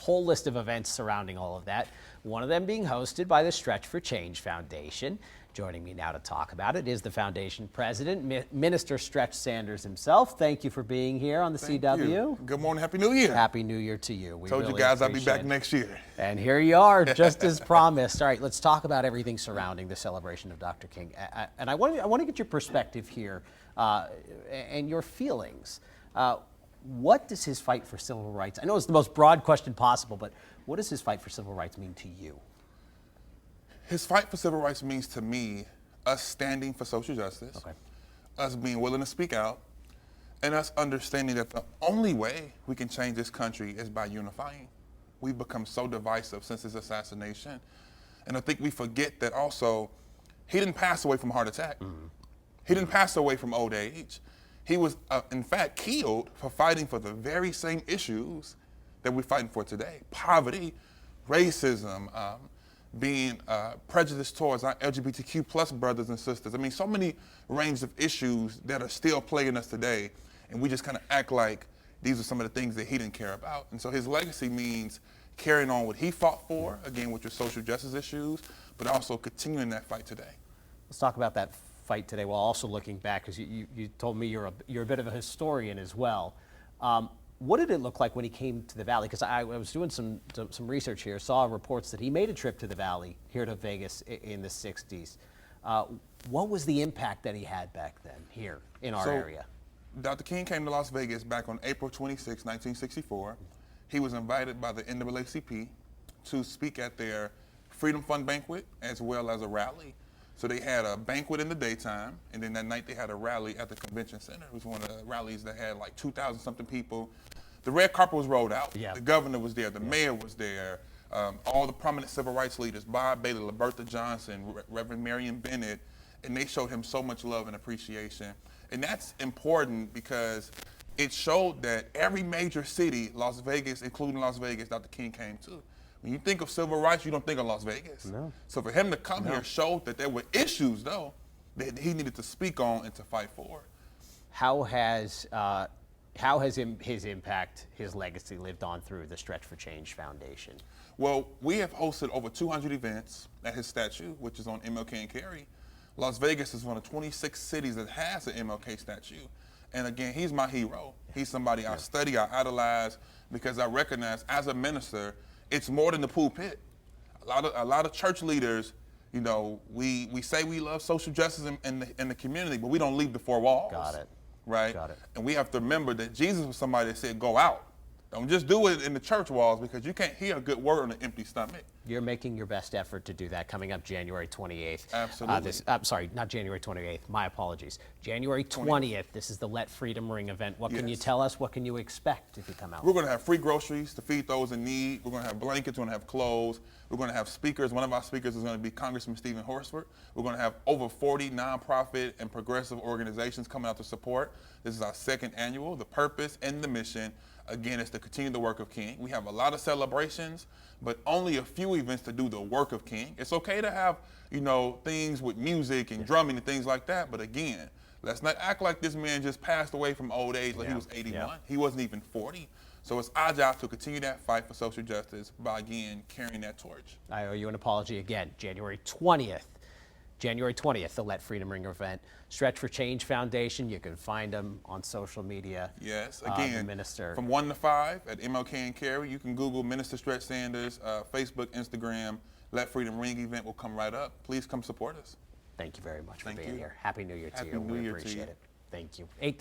whole list of events surrounding all of that, one of them being hosted by the Stretch for Change Foundation. Joining me now to talk about it is the foundation president, Minister Stretch Sanders himself. Thank you for being here on the CW. You. Good morning. Happy New Year. Happy New Year to you. We Told really you guys I'll be appreciate back next year. And here you are, just as promised. All right, let's talk about everything surrounding the celebration of Dr. King. And I want to get your perspective here and your feelings. What does his fight for civil rights, I know it's the most broad question possible, but what does his fight for civil rights mean to you? His fight for civil rights means to me us standing for social justice, us being willing to speak out, and us understanding that the only way we can change this country is by unifying. We've become so divisive since his assassination. And I think we forget that also, he didn't pass away from a heart attack. He didn't pass away from old age. He was, in fact, killed for fighting for the very same issues that we're fighting for today. Poverty, racism, being prejudiced towards our LGBTQ plus brothers and sisters. I mean, so many range of issues that are still plaguing us today, and we just kind of act like these are some of the things that he didn't care about. And so his legacy means carrying on what he fought for, again, with your social justice issues, but also continuing that fight today. Let's talk about that fight today while also looking back, because you told me you're a bit of a historian as well. What did it look like when he came to the Valley? Because I was doing some research here, saw reports that he made a trip to the Valley, here to Vegas in the 60s. What was the impact that he had back then here in our area? Dr. King came to Las Vegas back on April 26, 1964. He was invited by the NAACP to speak at their Freedom Fund banquet as well as a rally. So they had a banquet in the daytime, and then that night they had a rally at the convention center. It was one of the rallies that had like 2,000 something people. The red carpet was rolled out. The governor was there, the mayor was there, all the prominent civil rights leaders, Bob Bailey, Liberta Johnson, Reverend Marion Bennett, and they showed him so much love and appreciation. And that's important because it showed that every major city, Las Vegas, including Las Vegas, Dr. King came to. When you think of civil rights, you don't think of Las Vegas. No. So for him to come here showed that there were issues, though, that he needed to speak on and to fight for. How has his impact, his legacy lived on through the Stretch for Change Foundation? Well, we have hosted over 200 events at his statue, which is on MLK and Cary. Las Vegas is one of 26 cities that has an MLK statue. And again, he's my hero. He's somebody I study, I idolize, because I recognize as a minister, it's more than the pulpit. A lot of church leaders, you know, we say we love social justice in the community, but we don't leave the four walls. Got it. Right? Got it. And we have to remember that Jesus was somebody that said, go out. Don't just do it in the church walls, because you can't hear a good word on an empty stomach. You're making your best effort to do that coming up January 28th. Absolutely. I'm sorry, not January 28th. My apologies. January 20th. This is the Let Freedom Ring event. What can you tell us? What can you expect if you come out? We're going to have free groceries to feed those in need. We're going to have blankets. We're going to have clothes. We're going to have speakers. One of our speakers is going to be Congressman Stephen Horsford. We're going to have over 40 nonprofit and progressive organizations coming out to support. This is our second annual. The purpose and the mission, again, is to continue the work of King. We have a lot of celebrations, but only a few events to do the work of King. It's okay to have, you know, things with music and drumming and things like that, but again, let's not act like this man just passed away from old age like he was 81. He wasn't even 40. So it's our job to continue that fight for social justice by, again, carrying that torch. I owe you an apology again. January 20th. January 20th, the Let Freedom Ring event. Stretch for Change Foundation. You can find them on social media. Yes, again, the minister. From 1 to 5 at MLK and Cary. You can Google Minister Stretch Sanders, Facebook, Instagram. Let Freedom Ring event will come right up. Please come support us. Thank you very much for being here. Happy New Year to you. Happy New Year to you. We appreciate it. Thank you. 8:30.